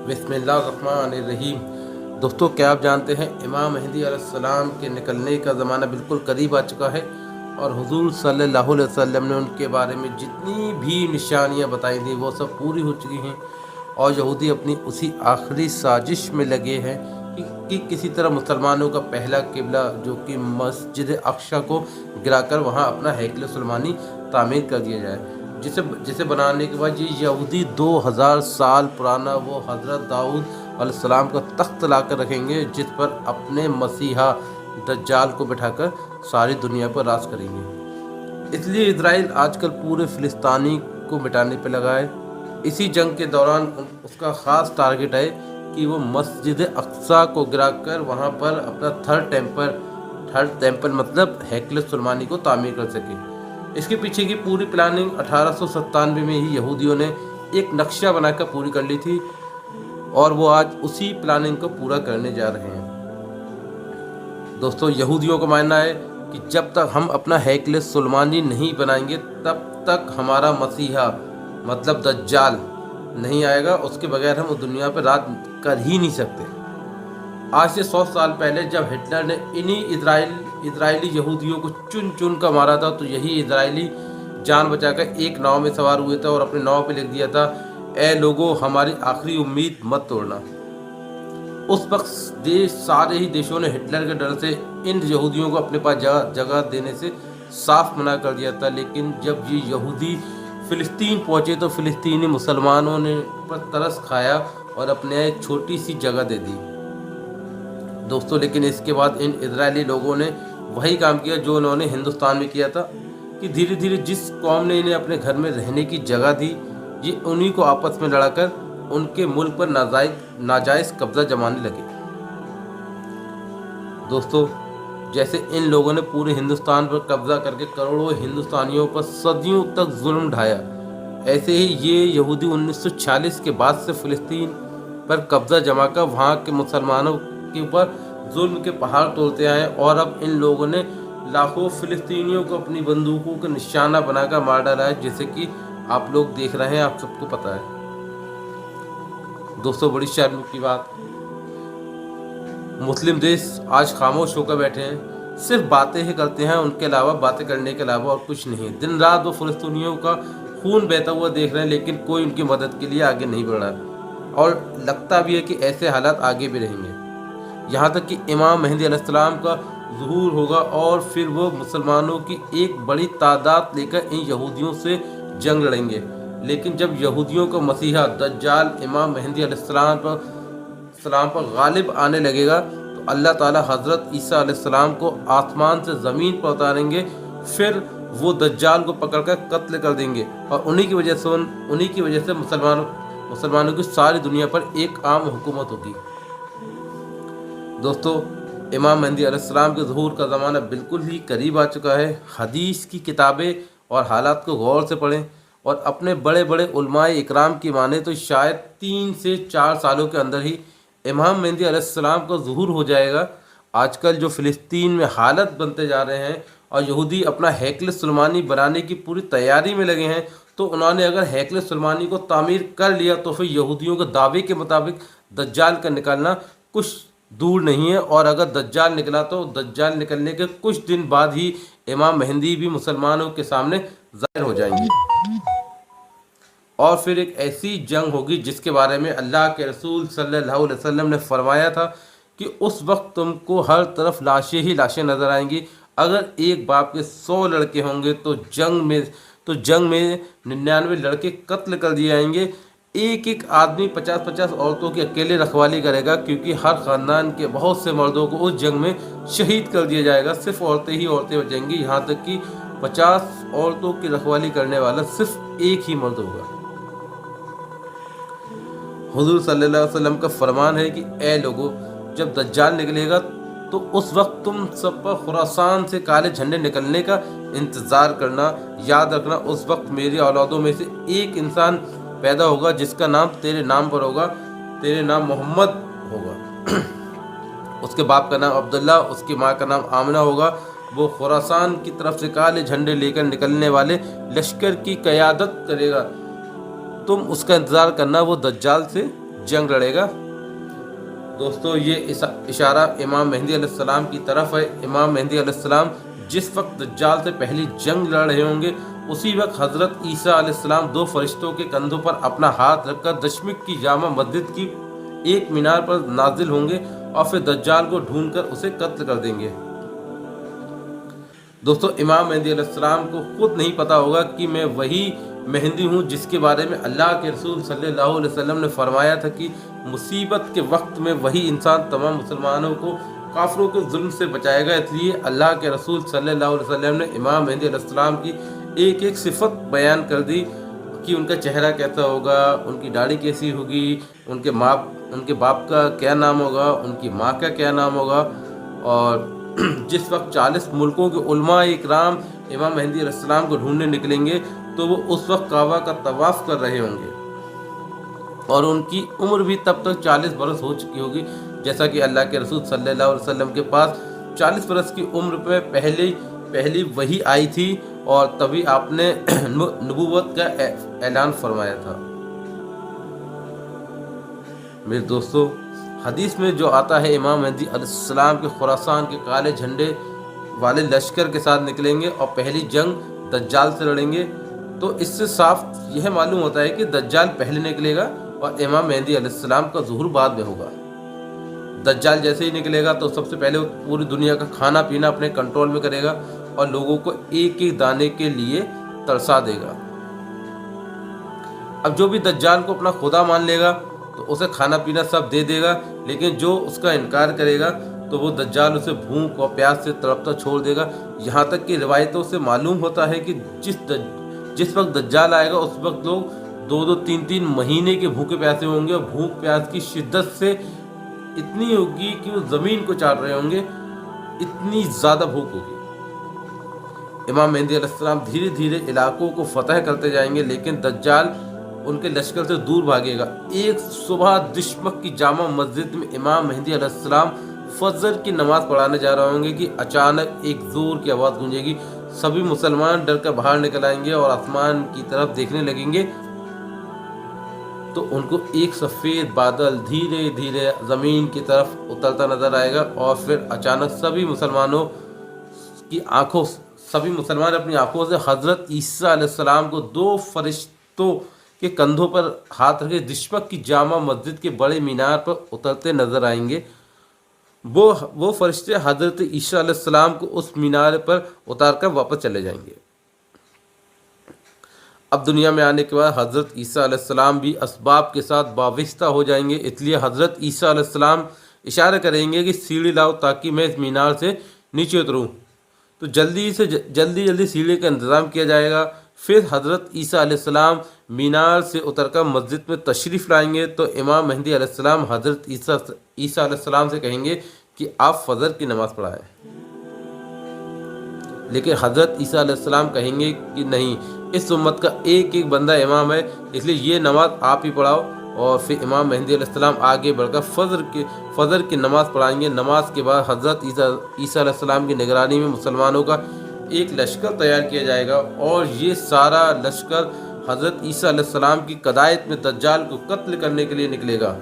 बिस्मिल्लाहिर्रहमानिर्रहीम। दोस्तों, क्या आप जानते हैं इमाम मेहदी अलैहिस्सलाम के निकलने का ज़माना बिल्कुल करीब आ चुका है और हुजूर सल्लल्लाहु अलैहि वसल्लम ने उनके बारे में जितनी भी निशानियां बताई थी वो सब पूरी हो चुकी हैं और यहूदी अपनी उसी आखिरी साजिश में लगे हैं कि किसी तरह मुसलमानों का पहला किबला जो कि मस्जिद अक्सा को गिराकर वहां अपना हैकल सुलेमानी तामीर कर दिया जाए, जिसे जिसे बनाने के बाद ये यहूदी 2000 साल पुराना वो हज़रत दाऊद अलैहिस्सलाम का तख्त ला कर रखेंगे, जिस पर अपने मसीहा दज्जाल को बिठाकर सारी दुनिया पर राज करेंगे। इसलिए इजराइल आजकल पूरे फिलिस्तीनी को मिटाने पर लगा है। इसी जंग के दौरान उसका ख़ास टारगेट है कि वो मस्जिद अक्सा को गिराकर वहाँ पर अपना थर्ड टेम्पल मतलब हैकल सुलेमानी को तामीर कर सके। इसके पीछे की पूरी प्लानिंग 1897 में ही यहूदियों ने एक नक्शा बनाकर पूरी कर ली थी और वो आज उसी प्लानिंग को पूरा करने जा रहे हैं। दोस्तों, यहूदियों का मानना है कि जब तक हम अपना हैकल सुलेमानी नहीं बनाएंगे तब तक हमारा मसीहा मतलब दज्जाल नहीं आएगा। उसके बगैर हम दुनिया पर राज कर ही नहीं सकते। आज से 100 साल पहले जब हिटलर ने इन्हीं इजरायली यहूदियों को चुन चुन कर मारा था, तो यही इजरायली जान बचाकर एक नाव में सवार हुए थे और अपने नाव पे लिख दिया था, ए लोगों, हमारी आखिरी उम्मीद मत तोड़ना। उस वक्त सारे ही देशों ने हिटलर के डर से इन यहूदियों को अपने पास जगह देने से साफ मना कर दिया था। लेकिन जब ये यहूदी फिलिस्तीन पहुंचे तो फिलिस्तीनी मुसलमानों ने पर तरस खाया और अपने एक छोटी सी जगह दे दी। दोस्तों, लेकिन इसके बाद इन इजरायली लोगों ने वही काम किया जो उन्होंने हिंदुस्तान में किया था कि धीरे धीरे जिस कौम ने इन्हें अपने घर में रहने की जगह दी, ये उन्हीं को आपस में लड़ाकर उनके मुल्क पर नाजायज़ कब्जा जमाने लगे। दोस्तों, जैसे इन लोगों ने पूरे हिंदुस्तान पर कब्जा करके करोड़ों हिंदुस्तानियों पर सदियों तक जुल्म ढाया, ऐसे ही ये यहूदी 1946 के बाद से फ़िलिस्तीन पर कब्जा जमाकर वहाँ के मुसलमानों के ऊपर जुल्म के पहाड़ तोड़ते आए और अब इन लोगों ने लाखों फिलिस्तीनियों को अपनी बंदूकों का निशाना बनाकर मार डाला है, जैसे कि आप लोग देख रहे हैं, आप सबको पता है। दोस्तों, बड़ी शर्म की बात, मुस्लिम देश आज खामोश होकर बैठे हैं, सिर्फ बातें ही करते हैं, उनके अलावा बातें करने के अलावा और कुछ नहीं। दिन रात वो फिलिस्तीनियों का खून बहता हुआ देख रहे हैं, लेकिन कोई उनकी मदद के लिए आगे नहीं बढ़ रहा और लगता भी है कि ऐसे हालात आगे भी रहेंगे, यहाँ तक कि इमाम मेहदी अलैहिस्सलाम का ज़ुहूर होगा और फिर वो मुसलमानों की एक बड़ी तादाद लेकर इन यहूदियों से जंग लड़ेंगे। लेकिन जब यहूदियों का मसीहा दज्जाल इमाम मेहदी अलैहिस्सलाम पर गालिब आने लगेगा तो अल्लाह ताला हज़रत ईसा अलैहिस्सलाम को आसमान से ज़मीन पर उतारेंगे, फिर वो दज्जाल को पकड़कर कत्ल कर देंगे और उन्हीं की वजह से मुसलमानों की सारी दुनिया पर एक आम हुकूमत होगी। दोस्तों, इमाम मेहदी अलैहिस्सलाम के ज़ुहूर का ज़माना बिल्कुल ही करीब आ चुका है। हदीस की किताबें और हालात को गौर से पढ़ें और अपने बड़े बड़े उलमाए इकराम की माने तो शायद 3 से 4 सालों के अंदर ही इमाम मेहदी अलैहिस्सलाम का ज़ुहूर हो जाएगा। आजकल जो फ़िलिस्तीन में हालत बनते जा रहे हैं और यहूदी अपना हैकल सुलेमानी बनाने की पूरी तैयारी में लगे हैं, तो उन्होंने अगर हैकल सुलेमानी को तामीर कर लिया तो फिर यहूदियों के दावे के मुताबिक दज्जाल का निकलना कुछ दूर नहीं है। और अगर दज्जाल निकला तो दज्जाल निकलने के कुछ दिन बाद ही इमाम मेहदी भी मुसलमानों के सामने ज़ाहिर हो जाएंगे और फिर एक ऐसी जंग होगी जिसके बारे में अल्लाह के रसूल सल्लल्लाहु अलैहि वसल्लम ने फरमाया था कि उस वक्त तुमको हर तरफ लाशें ही लाशें नज़र आएंगी। अगर एक बाप के 100 लड़के होंगे तो जंग में 99 लड़के कत्ल कर दिए जाएंगे। एक एक आदमी 50-50 औरतों की अकेले रखवाली करेगा, क्योंकि हर ख़ानदान के बहुत से मर्दों को उस जंग में शहीद कर दिया जाएगा। सिर्फ औरतें ही औरतें बचेंगी, यहाँ तक कि 50 औरतों की रखवाली करने वाला सिर्फ एक ही मर्द होगा। हुजूर सल्लल्लाहु अलैहि वसल्लम का फरमान है कि ए लोगों, जब दज्जाल निकलेगा तो उस वक्त तुम सब पर खुरासान से काले झंडे निकलने का इंतज़ार करना। याद रखना, उस वक्त मेरी औलादों में से एक इंसान पैदा होगा जिसका नाम तेरे नाम पर होगा, तेरे नाम मोहम्मद होगा। उसके बाप का नाम अब्दुल्ला, उसकी माँ का नाम आमिना होगा। वो खुरासान की तरफ से काले झंडे लेकर निकलने वाले लश्कर की क़यादत करेगा। तुम उसका इंतज़ार करना, वो दज्जाल से जंग लड़ेगा। दोस्तों ये इशारा इमाम मेहदी अलैहिस्सलाम की तरफ है। इमाम मेहदी अलैहिस्सलाम जिस वक्त दज्जाल से पहली जंग लड़ रहे होंगे, उसी वक्त हज़रत ईसा अलैहिस्सलाम दो फरिश्तों के कंधों पर अपना हाथ रखकर दशमिक की जामा मस्जिद की एक मीनार पर नाजिल होंगे और फिर दज्जाल को ढूंढकर उसे कत्ल कर देंगे। दोस्तों इमाम मेहदी अलैहिस्सलाम को खुद नहीं पता होगा कि मैं वही मेहंदी हूँ जिसके बारे में अल्लाह के रसूल सल्लल्लाहु अलैहि वसल्लम ने फरमाया था कि मुसीबत के वक्त में वही इंसान तमाम मुसलमानों को काफिरों के जुल्म से बचाएगा। इसलिए अल्लाह के रसूल सल्लल्लाहु अलैहि वसल्लम ने इमाम मेहदी अलैहिस्सलाम की एक एक सिफत बयान कर दी कि उनका चेहरा कैसा होगा, उनकी दाढ़ी कैसी होगी, उनके बाप का क्या नाम होगा, उनकी माँ का क्या नाम होगा। और जिस वक्त 40 मुल्कों के उलमा इकराम इमाम मेहदी अलैहिस्सलाम को ढूंढने निकलेंगे तो वो उस वक्त काबा का तवाफ़ कर रहे होंगे और उनकी उम्र भी तब तक 40 बरस हो चुकी होगी। जैसा कि अल्लाह के रसूल सल्लल्लाहु अलैहि वसल्लम के पास 40 बरस की उम्र पे पहली वही आई थी और तभी आपने नबूवत का ऐलान फरमाया था। मेरे दोस्तों हदीस में जो आता है इमाम मेहदी अलैहिस्सलाम के खुरासान के काले झंडे वाले लश्कर के साथ निकलेंगे और पहली जंग दज्जाल से लड़ेंगे, तो इससे साफ यह मालूम होता है कि दज्जाल पहले निकलेगा और इमाम मेहदी अलैहिस्सलाम का ज़ुहूर बाद में होगा। दज्जाल जैसे ही निकलेगा तो सबसे पहले वो पूरी दुनिया का खाना पीना अपने कंट्रोल में करेगा और लोगों को एक एक दाने के लिए तरसा देगा। अब जो भी दज्जाल को अपना खुदा मान लेगा तो उसे खाना पीना सब दे देगा, लेकिन जो उसका इनकार करेगा तो वो दज्जाल उसे भूख और प्यास से तड़पता छोड़ देगा। यहाँ तक कि रिवायतों से मालूम होता है कि जिस वक्त दज्जाल आएगा उस वक्त लोग 2-2, 3-3 महीने के भूखे प्यासे होंगे और भूख प्यास की शिद्दत से इतनी होगी कि वो ज़मीन को चाट रहे होंगे, इतनी ज़्यादा भूख होगी। इमाम मेहदी अलैहिस्सलाम धीरे धीरे इलाकों को फतह करते जाएंगे, लेकिन दज्जाल उनके लश्कर से दूर भागेगा। एक सुबह दिशमक की जामा मस्जिद में इमाम मेहदी अलैहिस्सलाम फजर की नमाज पढ़ाने जा रहे होंगे कि अचानक एक ज़ोर की आवाज़ गूंजेगी। सभी मुसलमान डर कर बाहर निकल आएंगे और आसमान की तरफ देखने लगेंगे तो उनको एक सफ़ेद बादल धीरे धीरे ज़मीन की तरफ उतरता नज़र आएगा और फिर अचानक सभी मुसलमान अपनी आंखों से हज़रत ईसा अलैहिस्सलाम को दो फरिश्तों के कंधों पर हाथ रखे दिशमक की जामा मस्जिद के बड़े मीनार पर उतरते नजर आएंगे। वो फरिश्ते हज़रत ईसा अलैहिस्सलाम को उस मीनार पर उतार कर वापस चले जाएंगे। अब दुनिया में आने के बाद हज़रत ईसा अलैहिस्सलाम भी असबाब के साथ वाबस्ता हो जाएंगे, इसलिए हज़रत ईसा अलैहिस्सलाम इशारा करेंगे कि सीढ़ी लाओ ताकि मैं इस मीनार से नीचे उतरूँ। तो जल्दी सीढ़ी का इंतज़ाम किया जाएगा। फिर हज़रत ईसा अलैहिस्सलाम मीनार से उतरकर मस्जिद में तशरीफ़ लाएंगे तो इमाम मेहदी अलैहिस्सलाम हज़रत ईसा अलैहिस्सलाम से कहेंगे कि आप फजर की नमाज़ पढ़ाएं, लेकिन हज़रत ईसा अलैहिस्सलाम कहेंगे कि नहीं, इस उम्मत का एक एक बंदा इमाम है, इसलिए ये नमाज आप ही पढ़ाओ। और फिर इमाम मेहदी अलैहिस्सलाम आगे बढ़कर फजर की नमाज़ पढ़ाएंगे। नमाज के बाद हज़रत ईसा अलैहिस्सलाम की निगरानी में मुसलमानों का एक लश्कर तैयार किया जाएगा और ये सारा लश्कर हज़रत ईसा अलैहिस्सलाम की क़दायत में दज्जाल को कत्ल करने के लिए निकलेगा।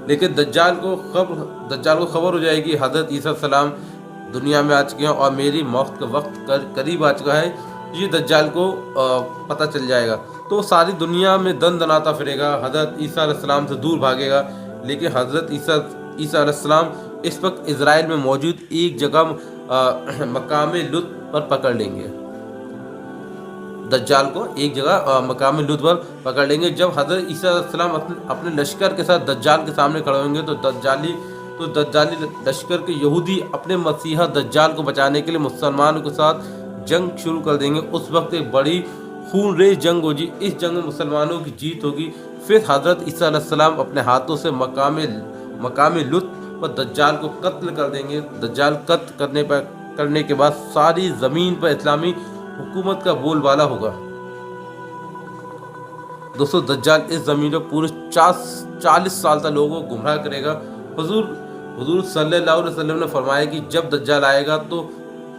लेकिन दज्जाल को खबर हो जाएगी हज़रत ईसा अलैहिस्सलाम दुनिया में आ चुके हैं और मेरी मौत का वक्त करीब आ चुका है, ये दज्जाल को पता चल जाएगा। तो सारी दुनिया में दनाता फिरेगा, हज़रत ईसा अलैहिस्सलाम से दूर भागेगा। लेकिन हज़रत ईसा अलैहिस्सलाम इस वक्त इज़राइल में मौजूद एक जगह मकाम लुत पर पकड़ लेंगे। दज्जाल को एक जगह मकाम लुत पर पकड़ लेंगे। जब हज़रत ईसा अलैहिस्सलाम अपने लश्कर के साथ दज्जाल के सामने खड़े होंगे तो दज्जाली लश्कर के यहूदी अपने मसीहा दज्जाल को बचाने के लिए मुसलमानों के साथ जंग शुरू कर देंगे। उस वक्त एक बड़ी खूनरेज़ जंग होगी। इस जंग में मुसलमानों की जीत होगी। फिर हज़रत ईसा अलैहिस्सलाम अपने हाथों से मकाम लुत पर दज्जाल को कत्ल कर देंगे। दज्जाल कत्ल करने के बाद सारी ज़मीन पर इस्लामी हुकूमत का बोलबाला होगा। दोस्तों दज्जाल इस ज़मीन पर पूरे 40 साल तक लोगों को गुमराह करेगा। हुजूर सल्लल्लाहु अलैहि वसल्लम ने फरमाया कि जब दज्जाल आएगा तो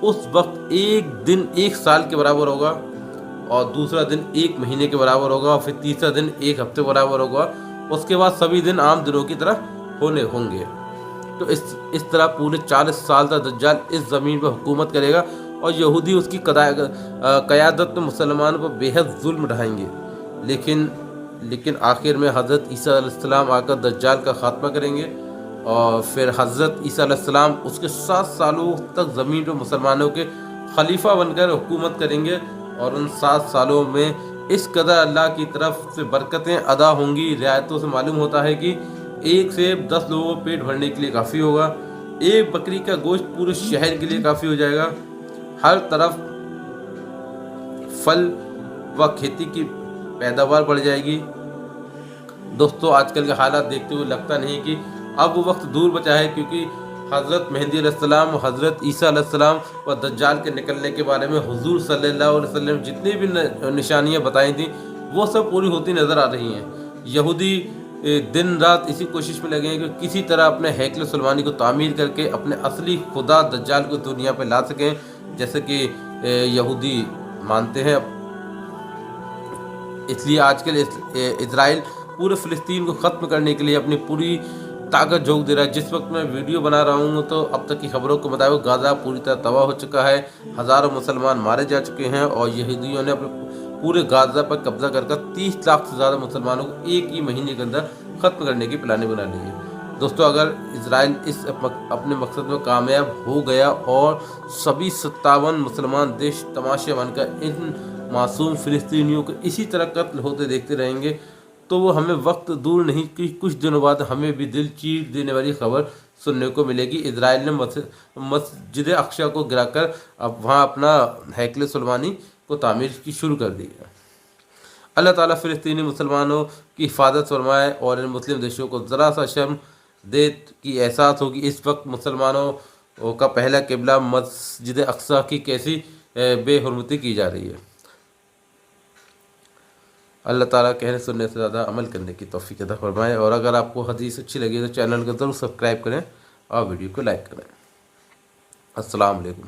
उस वक्त एक दिन 1 साल के बराबर होगा और दूसरा दिन 1 महीने के बराबर होगा और फिर तीसरा दिन 1 हफ्ते बराबर होगा اس کے بعد سبھی دن عام دنوں کی طرح ہونے ہوں گے۔ تو اس طرح پورے 40 سال تک دجال اس زمین پر حکومت کرے گا، اور یہودی اس کی قیادت میں مسلمانوں پر بے حد ظلم ڈھائیں گے۔ لیکن آخر میں حضرت عیسیٰ علیہ السلام آ کر دجال کا خاتمہ کریں گے، اور پھر حضرت عیسیٰ علیہ السلام اس کے 7 سالوں تک زمین پر مسلمانوں کے خلیفہ بن کر حکومت کریں گے، اور ان 7 سالوں میں اس قدر اللہ کی طرف سے برکتیں ادا ہوں گی۔ روایتوں سے معلوم ہوتا ہے کہ ایک سیب 10 لوگوں کو پیٹ بھرنے کے لیے کافی ہوگا، ایک بکری کا گوشت پورے شہر کے لیے کافی ہو جائے گا، ہر طرف پھل و کھیتی کی پیداوار بڑھ جائے گی۔ دوستو آج کل کے حالات دیکھتے ہوئے لگتا نہیں کہ اب وہ وقت دور بچا ہے، کیونکہ حضرت مہدی علیہ السلام، حضرت عیسیٰ علیہ السلام و دجال کے نکلنے کے بارے میں حضور صلی اللہ علیہ وسلم جتنی بھی نشانیاں بتائی تھیں وہ سب پوری ہوتی نظر آ رہی ہیں۔ یہودی دن رات اسی کوشش میں لگے ہیں کہ کسی طرح اپنے ہیکل سلیمانی کو تعمیر کر کے اپنے اصلی خدا دجال کو دنیا پہ لا سکیں، جیسے کہ یہودی مانتے ہیں۔ اس لیے آج کل اسرائیل پورے فلسطین کو ختم کرنے کے لیے اپنی پوری طاقت جھونک دے رہا ہے۔ جس وقت میں ویڈیو بنا رہا ہوں تو اب تک کی خبروں کے مطابق غزہ پوری طرح تباہ ہو چکا ہے، ہزاروں مسلمان مارے جا چکے ہیں، اور یہودیوں نے اپنے پورے غزہ پر قبضہ کر 30 لاکھ سے زیادہ مسلمانوں کو ایک ہی مہینے کے اندر ختم کرنے کی پلانیں بنا لی ہے۔ دوستو اگر اسرائیل اس اپنے مقصد میں کامیاب ہو گیا اور سبھی 57 مسلمان دیش تماشے بن کر ان معصوم فلسطینیوں کو اسی طرح قتل ہوتے دیکھتے رہیں گے، تو وہ ہمیں وقت دور نہیں کہ کچھ دنوں بعد ہمیں بھی دل چیر دینے والی خبر سننے کو ملے گی۔ اسرائیل نے مسجد اقصی کو گرا کر اب وہاں اپنا ہیکل سلیمانی کو تعمیر کی شروع کر دی ہے۔ اللہ تعالیٰ فلسطینی مسلمانوں کی حفاظت فرمائے، اور ان مسلم دیشوں کو ذرا سا شرم دے کی احساس ہوگی اس وقت مسلمانوں کا پہلا قبلہ مسجد اقصی کی کیسی بے حرمتی کی جا رہی ہے۔ اللہ تعالیٰ کہنے سننے سے زیادہ عمل کرنے کی توفیق عطا فرمائے، اور اگر آپ کو حدیث اچھی لگی تو چینل کو ضرور سبسکرائب کریں اور ویڈیو کو لائک کریں۔ السلام علیکم۔